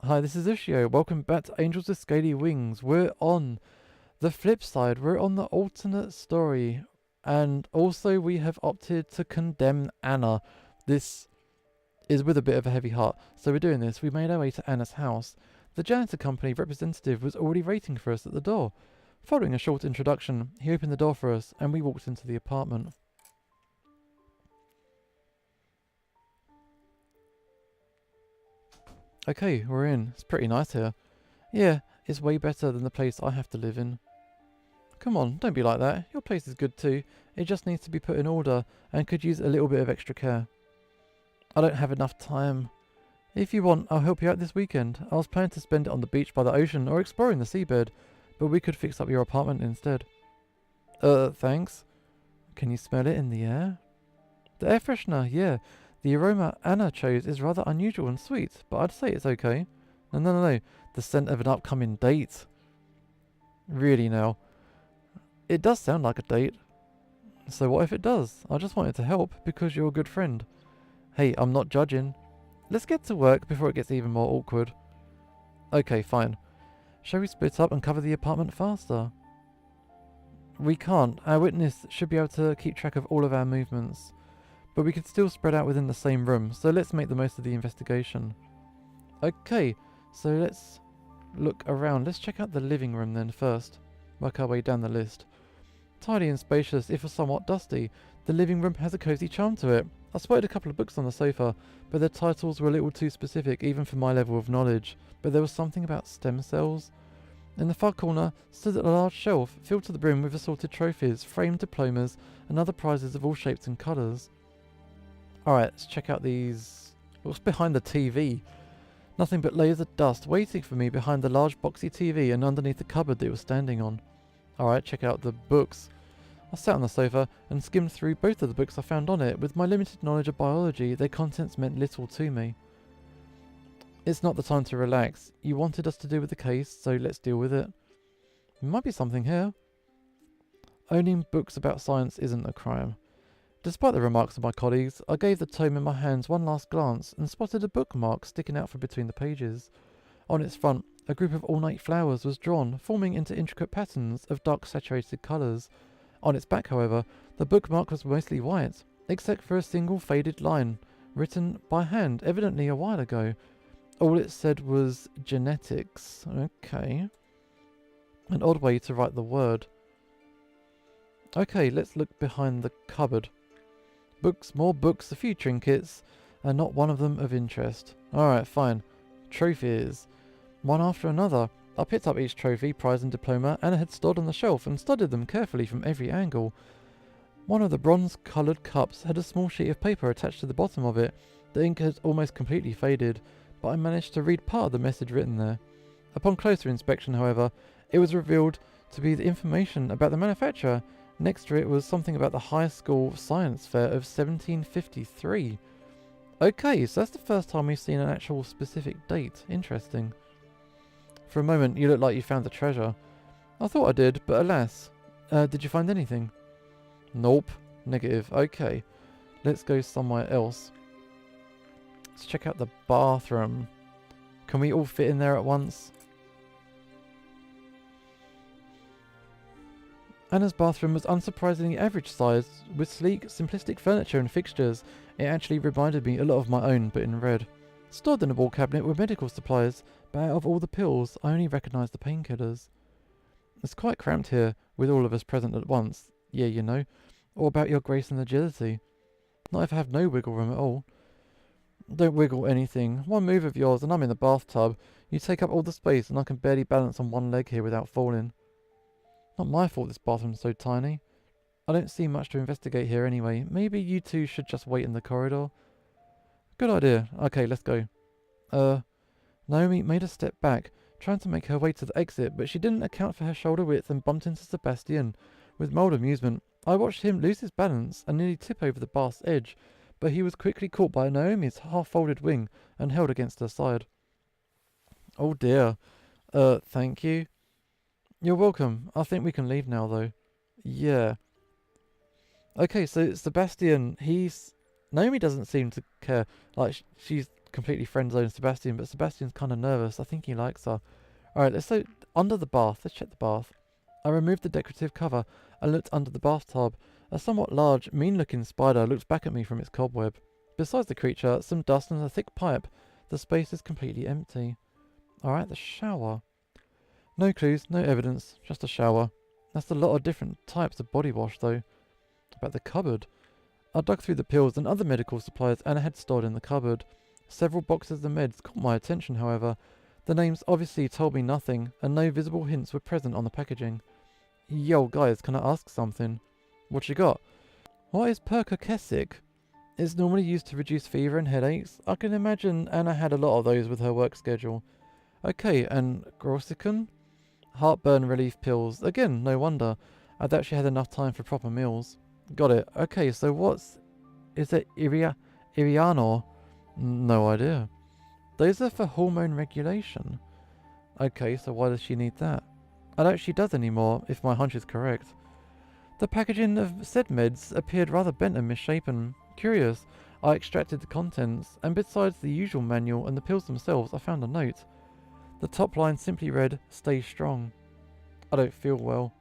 Hi, this is Ushio. Welcome back to Angels with Scaly Wings. We're on the flip side. We're on the alternate story. And also we have opted to condemn Anna. This is with a bit of a heavy heart. So we're doing this. We made our way to Anna's house. The janitor company representative was already waiting for us at the door. Following a short introduction, he opened the door for us and we walked into the apartment. Okay, we're in. It's pretty nice here. Yeah, it's way better than the place I have to live in. Come on, don't be like that. Your place is good too. It just needs to be put in order and could use a little bit of extra care. I don't have enough time. If you want, I'll help you out this weekend. I was planning to spend it on the beach by the ocean or exploring the seabed, but we could fix up your apartment instead. Thanks. Can you smell it in the air? The air freshener, yeah. The aroma Anna chose is rather unusual and sweet, but I'd say it's okay. No. The scent of an upcoming date. Really now. It does sound like a date. So what if it does? I just wanted to help because you're a good friend. Hey, I'm not judging. Let's get to work before it gets even more awkward. Okay, fine. Shall we split up and cover the apartment faster? We can't. Our witness should be able to keep track of all of our movements. But we could still spread out within the same room, so let's make the most of the investigation. Okay, so let's look around. Let's check out the living room then first. Work our way down the list. Tidy and spacious, if somewhat dusty, the living room has a cosy charm to it. I spotted a couple of books on the sofa, but their titles were a little too specific even for my level of knowledge. But there was something about stem cells. In the far corner stood a large shelf filled to the brim with assorted trophies, framed diplomas, and other prizes of all shapes and colours. Alright, let's check out these... What's behind the TV? Nothing but layers of dust waiting for me behind the large boxy TV and underneath the cupboard that it was standing on. Alright, check out the books. I sat on the sofa and skimmed through both of the books I found on it. With my limited knowledge of biology, their contents meant little to me. It's not the time to relax. You wanted us to deal with the case, so let's deal with it. There might be something here. Owning books about science isn't a crime. Despite the remarks of my colleagues, I gave the tome in my hands one last glance and spotted a bookmark sticking out from between the pages. On its front, a group of ornate flowers was drawn, forming into intricate patterns of dark saturated colours. On its back, however, the bookmark was mostly white, except for a single faded line, written by hand, evidently a while ago. All it said was genetics. Okay. An odd way to write the word. Okay, let's look behind the cupboard. Books, more books, a few trinkets, and not one of them of interest. Alright, fine. Trophies. One after another. I picked up each trophy, prize and diploma Anna had stored on the shelf and studied them carefully from every angle. One of the bronze-coloured cups had a small sheet of paper attached to the bottom of it. The ink had almost completely faded, but I managed to read part of the message written there. Upon closer inspection, however, it was revealed to be the information about the manufacturer. Next to it was something about the high school science fair of 1753. Okay, so that's the first time we've seen an actual specific date. Interesting. For a moment, you looked like you found the treasure. I thought I did, but alas. Did you find anything? Nope. Negative. Okay. Let's go somewhere else. Let's check out the bathroom. Can we all fit in there at once? Anna's bathroom was unsurprisingly average sized, with sleek, simplistic furniture and fixtures. It actually reminded me a lot of my own, but in red. Stored in a wall cabinet were medical supplies, but out of all the pills, I only recognised the painkillers. It's quite cramped here, with all of us present at once. Yeah, you know. Or about your grace and agility. Not if I have no wiggle room at all. Don't wiggle anything. One move of yours and I'm in the bathtub. You take up all the space and I can barely balance on one leg here without falling. Not my fault this bathroom's so tiny. I don't see much to investigate here anyway. Maybe you two should just wait in the corridor. Good idea. Okay, let's go. Naomi made a step back, trying to make her way to the exit, but she didn't account for her shoulder width and bumped into Sebastian. With mild amusement, I watched him lose his balance and nearly tip over the bath's edge, but he was quickly caught by Naomi's half-folded wing and held against her side. Oh dear. Thank you. You're welcome. I think we can leave now, though. Yeah. Okay, so Sebastian, Naomi doesn't seem to care. Like, she's completely friend-zoned Sebastian, but Sebastian's kind of nervous. I think he likes her. Alright, let's go under the bath. Let's check the bath. I removed the decorative cover and looked under the bathtub. A somewhat large, mean-looking spider looked back at me from its cobweb. Besides the creature, some dust and a thick pipe. The space is completely empty. Alright, the shower. No clues, no evidence, just a shower. That's a lot of different types of body wash, though. About the cupboard. I dug through the pills and other medical supplies Anna had stored in the cupboard. Several boxes of meds caught my attention, however. The names obviously told me nothing, and no visible hints were present on the packaging. Yo, guys, can I ask something? What you got? What is Percocet? It's normally used to reduce fever and headaches. I can imagine Anna had a lot of those with her work schedule. Okay, and Grossicon? Heartburn relief pills. Again, no wonder. I'd actually had enough time for proper meals. Got it. Okay, so is it Iriano? No idea. Those are for hormone regulation. Okay, so why does she need that? I doubt she does anymore, if my hunch is correct. The packaging of said meds appeared rather bent and misshapen. Curious, I extracted the contents, and besides the usual manual and the pills themselves, I found a note. The top line simply read, "Stay strong." I don't feel well.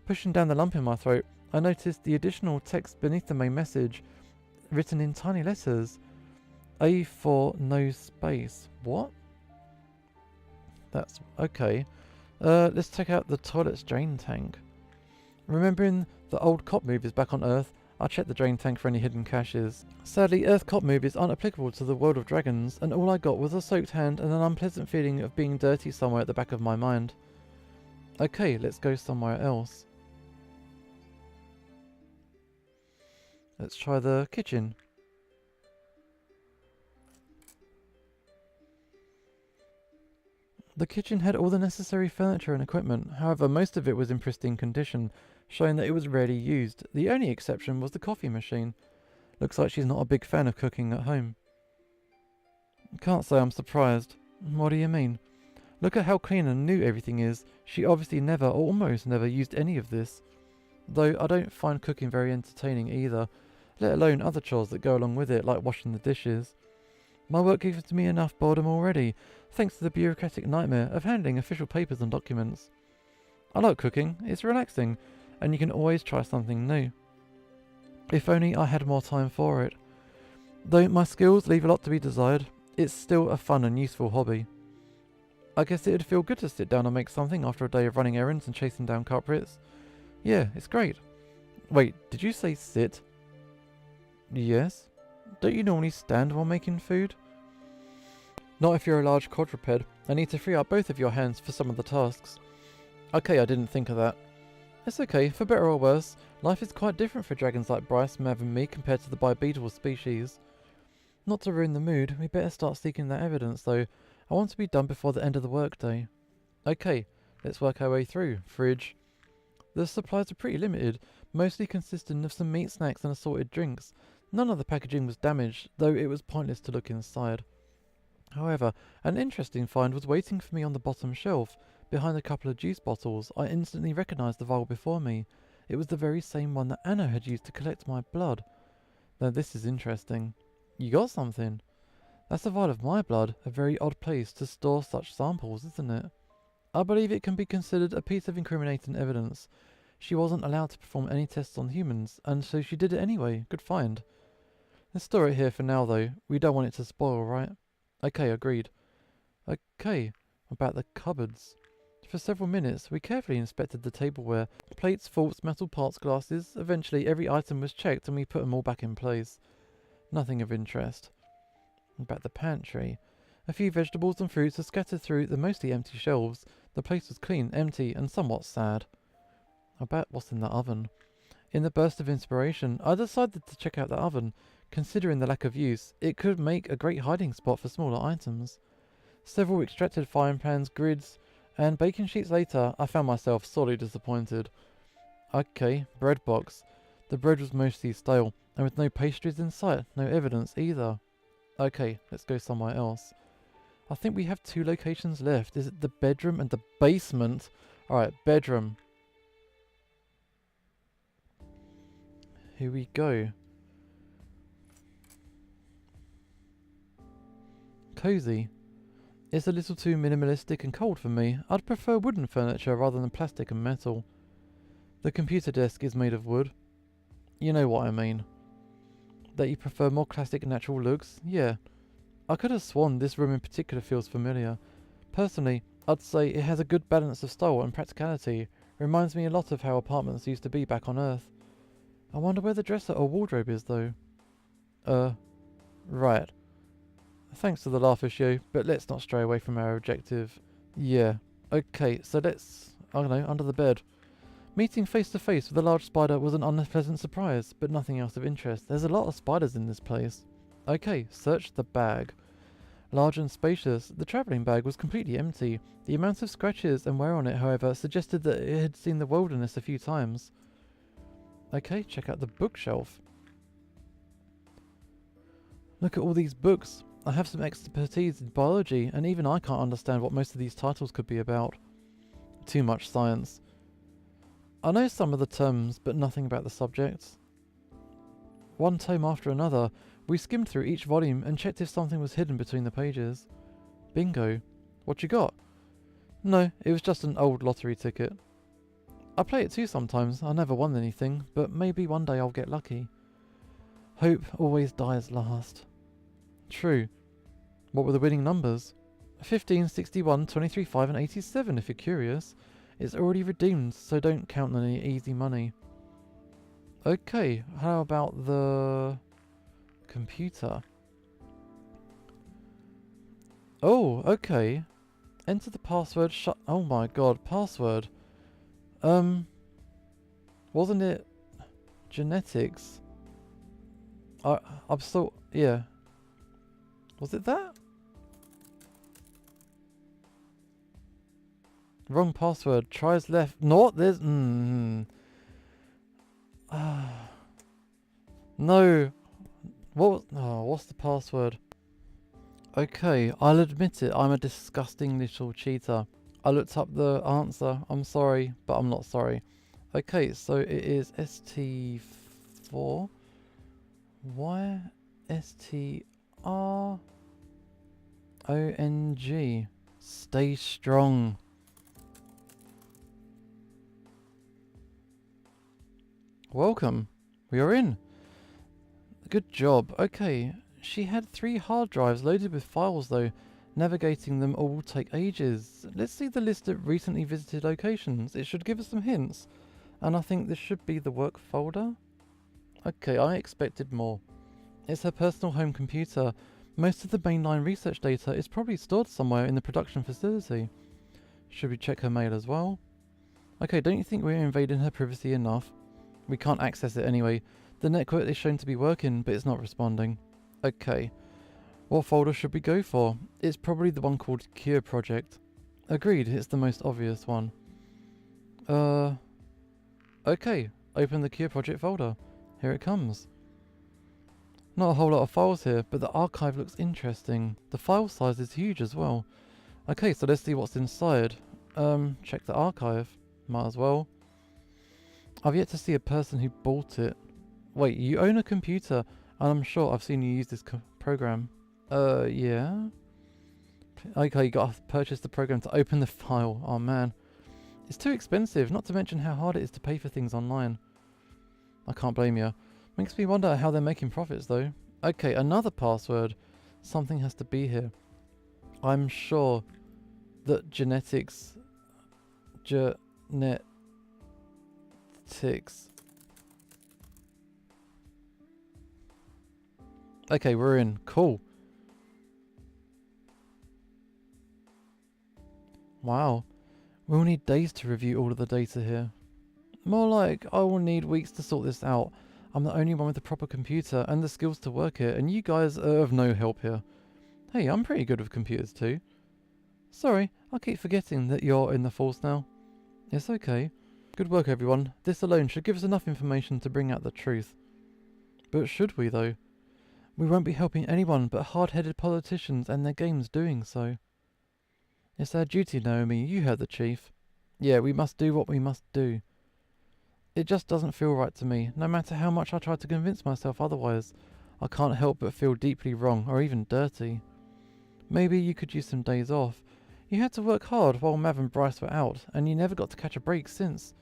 Pushing down the lump in my throat, I noticed the additional text beneath the main message, written in tiny letters. A for no space. What? That's okay. Let's check out the toilet's drain tank. Remembering the old cop movies back on Earth, I checked the drain tank for any hidden caches. Sadly, Earth cop movies aren't applicable to the world of dragons, and all I got was a soaked hand and an unpleasant feeling of being dirty somewhere at the back of my mind. Okay, let's go somewhere else. Let's try the kitchen. The kitchen had all the necessary furniture and equipment, however most of it was in pristine condition, showing that it was rarely used. The only exception was the coffee machine. Looks like she's not a big fan of cooking at home. Can't say I'm surprised. What do you mean? Look at how clean and new everything is. She obviously never, or almost never, used any of this. Though I don't find cooking very entertaining either, let alone other chores that go along with it, like washing the dishes. My work gives me enough boredom already, thanks to the bureaucratic nightmare of handling official papers and documents. I like cooking, it's relaxing, and you can always try something new. If only I had more time for it. Though my skills leave a lot to be desired, it's still a fun and useful hobby. I guess it'd feel good to sit down and make something after a day of running errands and chasing down culprits. Yeah, it's great. Wait, did you say sit? Yes? Don't you normally stand while making food? Not if you're a large quadruped and need to free up both of your hands for some of the tasks. Okay, I didn't think of that. It's okay, for better or worse, life is quite different for dragons like Bryce, Mav and me compared to the bipedal species. Not to ruin the mood, we better start seeking that evidence though. I want to be done before the end of the workday. Okay, let's work our way through. Fridge. The supplies are pretty limited, mostly consisting of some meat snacks and assorted drinks. None of the packaging was damaged, though it was pointless to look inside. However, an interesting find was waiting for me on the bottom shelf. Behind a couple of juice bottles, I instantly recognised the vial before me. It was the very same one that Anna had used to collect my blood. Now this is interesting. You got something? That's a vial of my blood, a very odd place to store such samples, isn't it? I believe it can be considered a piece of incriminating evidence. She wasn't allowed to perform any tests on humans, and so she did it anyway. Good find. Let's store it here for now though. We don't want it to spoil, right? Okay, agreed. Okay, about the cupboards. For several minutes, we carefully inspected the tableware. Plates, forks, metal parts, glasses. Eventually, every item was checked and we put them all back in place. Nothing of interest. About the pantry. A few vegetables and fruits are scattered through the mostly empty shelves. The place was clean, empty, and somewhat sad. About what's in the oven. In the burst of inspiration, I decided to check out the oven. Considering the lack of use, it could make a great hiding spot for smaller items. Several extracted frying pans, grids, and baking sheets later, I found myself sorely disappointed. Okay, bread box. The bread was mostly stale, and with no pastries in sight, no evidence either. Okay, let's go somewhere else. I think we have 2 locations left. Is it the bedroom and the basement? Alright, bedroom. Here we go. cozy. It's a little too minimalistic and cold for me. I'd prefer wooden furniture rather than plastic and metal. The computer desk is made of wood. You know what I mean. That you prefer more classic natural looks? Yeah. I could have sworn this room in particular feels familiar. Personally, I'd say it has a good balance of style and practicality. It reminds me a lot of how apartments used to be back on Earth. I wonder where the dresser or wardrobe is though. Right. Thanks to the laugh issue, but let's not stray away from our objective. Yeah. Okay, so let's, I don't know, under the bed. Meeting face to face with a large spider was an unpleasant surprise, but nothing else of interest. There's a lot of spiders in this place. Okay, search the bag. Large and spacious, the travelling bag was completely empty. The amount of scratches and wear on it, however, suggested that it had seen the wilderness a few times. Okay, check out the bookshelf. Look at all these books. I have some expertise in biology, and even I can't understand what most of these titles could be about. Too much science. I know some of the terms, but nothing about the subjects. One tome after another, we skimmed through each volume and checked if something was hidden between the pages. Bingo. What you got? No, it was just an old lottery ticket. I play it too sometimes. I never won anything, but maybe one day I'll get lucky. Hope always dies last. True. What were the winning numbers? 15, 61, 23, 5 and 87 if you're curious. It's already redeemed, so don't count on any easy money. Okay, how about the computer? Oh, okay. Enter the password, oh my god, password. Wasn't it genetics? I'm still, yeah. Was it that? Wrong password. Tries left. Not this. No. What was, oh, what's the password? Okay, I'll admit it. I'm a disgusting little cheater. I looked up the answer. I'm sorry, but I'm not sorry. Okay, so it is ST4. Why STRONG. Stay strong. Welcome. We are in. Good job. Okay. She had 3 hard drives loaded with files though. Navigating them all will take ages. Let's see the list of recently visited locations. It should give us some hints. And I think this should be the work folder. Okay, I expected more. It's her personal home computer. Most of the mainline research data is probably stored somewhere in the production facility. Should we check her mail as well? Okay, don't you think we're invading her privacy enough? We can't access it anyway. The network is shown to be working, but it's not responding. Okay. What folder should we go for? It's probably the one called Cure Project. Agreed, it's the most obvious one. Okay. Open the Cure Project folder. Here it comes. Not a whole lot of files here, but the archive looks interesting. The file size is huge as well. Okay, so let's see what's inside. Check the archive. Might as well. I've yet to see a person who bought it. Wait, you own a computer, and I'm sure I've seen you use this program. Yeah? Okay, you gotta purchase the program to open the file. Oh man. It's too expensive, not to mention how hard it is to pay for things online. I can't blame you. Makes me wonder how they're making profits though. Okay, another password. Something has to be here. I'm sure that genetics... Okay, we're in. Cool. Wow. We'll need days to review all of the data here. More like, I will need weeks to sort this out. I'm the only one with a proper computer and the skills to work it, and you guys are of no help here. Hey, I'm pretty good with computers too. Sorry, I keep forgetting that you're in the force now. It's okay. Good work everyone. This alone should give us enough information to bring out the truth. But should we though? We won't be helping anyone but hard-headed politicians and their games doing so. It's our duty, Naomi. You heard the chief. Yeah, we must do what we must do. It just doesn't feel right to me, no matter how much I try to convince myself otherwise. I can't help but feel deeply wrong, or even dirty. Maybe you could use some days off. You had to work hard while Mav and Bryce were out, and you never got to catch a break since.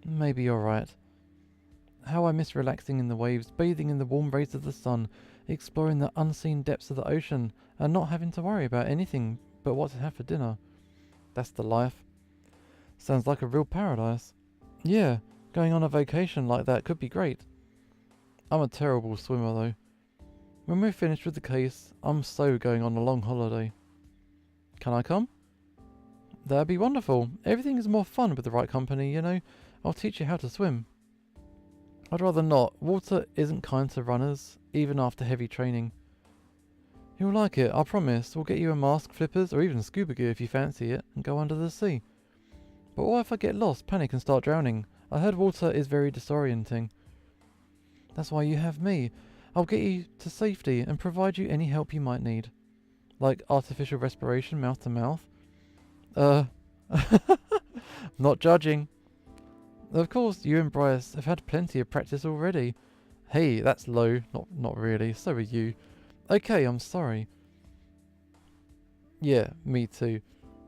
Maybe you're right. How I miss relaxing in the waves, bathing in the warm rays of the sun, exploring the unseen depths of the ocean, and not having to worry about anything but what to have for dinner. That's the life. Sounds like a real paradise. Yeah, going on a vacation like that could be great. I'm a terrible swimmer though. When we're finished with the case, I'm so going on a long holiday. Can I come? That'd be wonderful. Everything is more fun with the right company, you know. I'll teach you how to swim. I'd rather not. Water isn't kind to runners, even after heavy training. You'll like it, I promise. We'll get you a mask, flippers, or even scuba gear if you fancy it, and go under the sea. But what if I get lost, panic, and start drowning? I heard water is very disorienting. That's why you have me. I'll get you to safety and provide you any help you might need. Like artificial respiration, mouth to mouth. Not judging. Of course, you and Bryce have had plenty of practice already. Hey, that's low. Not really. So are you. Okay, I'm sorry. Yeah, me too.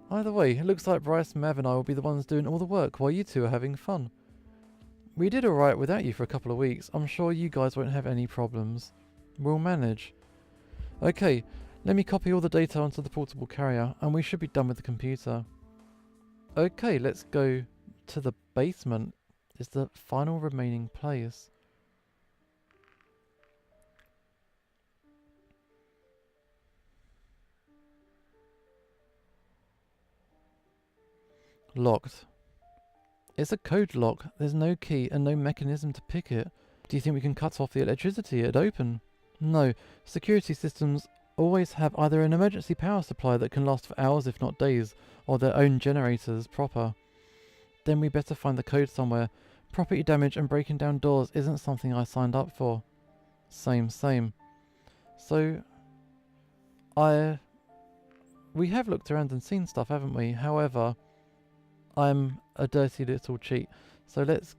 Either way, it looks like Bryce, Mav and I will be the ones doing all the work while you two are having fun. We did alright without you for a couple of weeks. I'm sure you guys won't have any problems. We'll manage. Okay, let me copy all the data onto the portable carrier and we should be done with the computer. Okay, let's go to the basement. Is the final remaining place. Locked. It's a code lock. There's no key and no mechanism to pick it. Do you think we can cut off the electricity it'd open? No. Security systems always have either an emergency power supply that can last for hours if not days, or their own generators proper. Then we better find the code somewhere. Property damage and breaking down doors isn't something I signed up for. Same. So, we have looked around and seen stuff, haven't we? However, I'm a dirty little cheat. So let's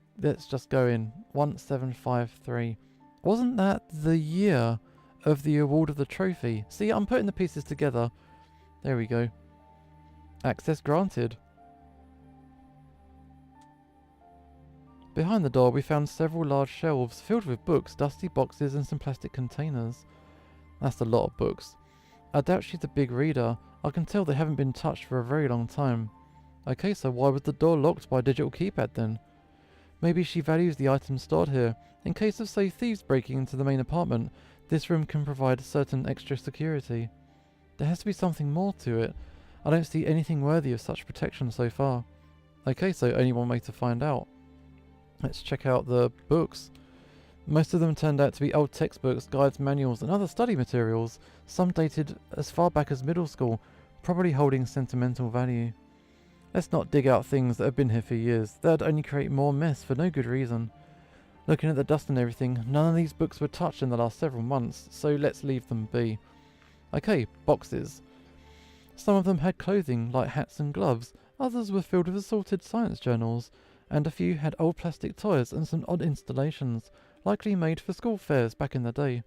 just go in. 1753. Wasn't that the year of the award of the trophy? See, I'm putting the pieces together. There we go. Access granted. Behind the door we found several large shelves filled with books, dusty boxes and some plastic containers. That's a lot of books. I doubt she's a big reader. I can tell they haven't been touched for a very long time. Okay, so why was the door locked by a digital keypad then? Maybe she values the items stored here. In case of, say, thieves breaking into the main apartment, this room can provide certain extra security. There has to be something more to it. I don't see anything worthy of such protection so far. Okay, so only one way to find out. Let's check out the books. Most of them turned out to be old textbooks, guides, manuals and other study materials, some dated as far back as middle school, probably holding sentimental value. Let's not dig out things that have been here for years. That'd only create more mess for no good reason. Looking at the dust and everything, none of these books were touched in the last several months, so let's leave them be. Okay, boxes. Some of them had clothing, like hats and gloves. Others were filled with assorted science journals, and a few had old plastic toys and some odd installations, likely made for school fairs back in the day.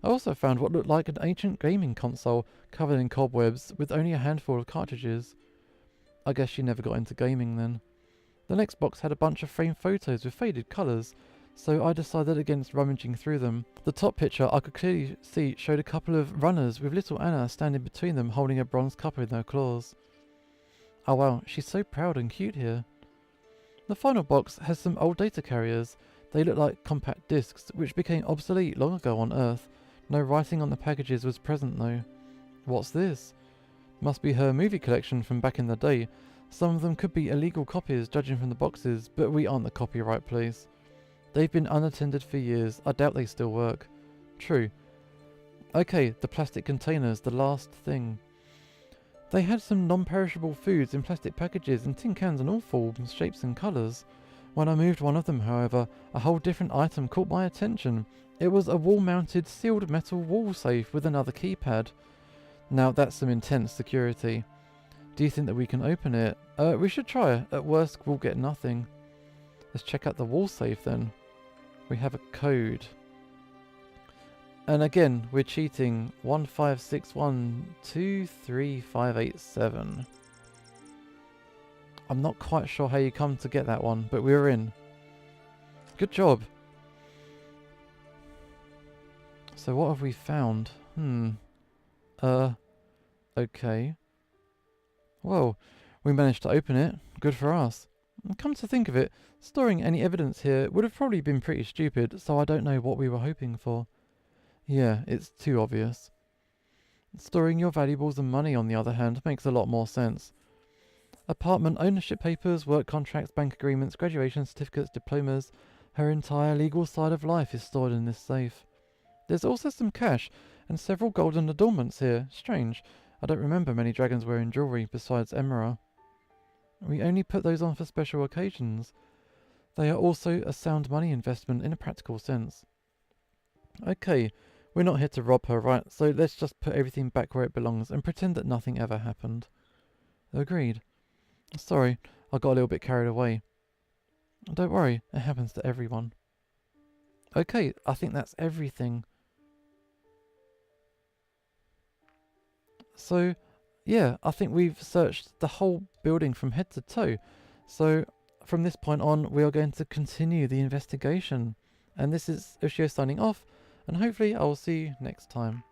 I also found what looked like an ancient gaming console covered in cobwebs with only a handful of cartridges. I guess she never got into gaming then. The next box had a bunch of framed photos with faded colours, so I decided against rummaging through them. The top picture I could clearly see showed a couple of runners with little Anna standing between them holding a bronze cup in their claws. Oh wow, she's so proud and cute here. The final box has some old data carriers. They look like compact discs, which became obsolete long ago on Earth. No writing on the packages was present though. What's this? Must be her movie collection from back in the day. Some of them could be illegal copies judging from the boxes, but we aren't the copyright place. They've been unattended for years. I doubt they still work. True. Okay, the plastic containers, the last thing. They had some non-perishable foods in plastic packages and tin cans in all forms, shapes and colours. When I moved one of them, however, a whole different item caught my attention. It was a wall-mounted sealed metal wall safe with another keypad. Now that's some intense security. Do you think that we can open it? We should try. At worst, we'll get nothing. Let's check out the wall safe then. We have a code. And again, we're cheating. 1561235587. I'm not quite sure how you come to get that one, but we're in. Good job. So what have we found? Okay. Well, we managed to open it. Good for us. And come to think of it, storing any evidence here would have probably been pretty stupid, so I don't know what we were hoping for. Yeah, it's too obvious. Storing your valuables and money, on the other hand, makes a lot more sense. Apartment ownership papers, work contracts, bank agreements, graduation certificates, diplomas. Her entire legal side of life is stored in this safe. There's also some cash and several golden adornments here. Strange. I don't remember many dragons wearing jewellery besides Emera. We only put those on for special occasions. They are also a sound money investment in a practical sense. Okay, we're not here to rob her, right? So let's just put everything back where it belongs and pretend that nothing ever happened. Agreed. Sorry, I got a little bit carried away. Don't worry, it happens to everyone. Okay, I think that's everything. So, yeah, I think we've searched the whole building from head to toe. So, from this point on, we are going to continue the investigation. And this is Ushio signing off, and hopefully I will see you next time.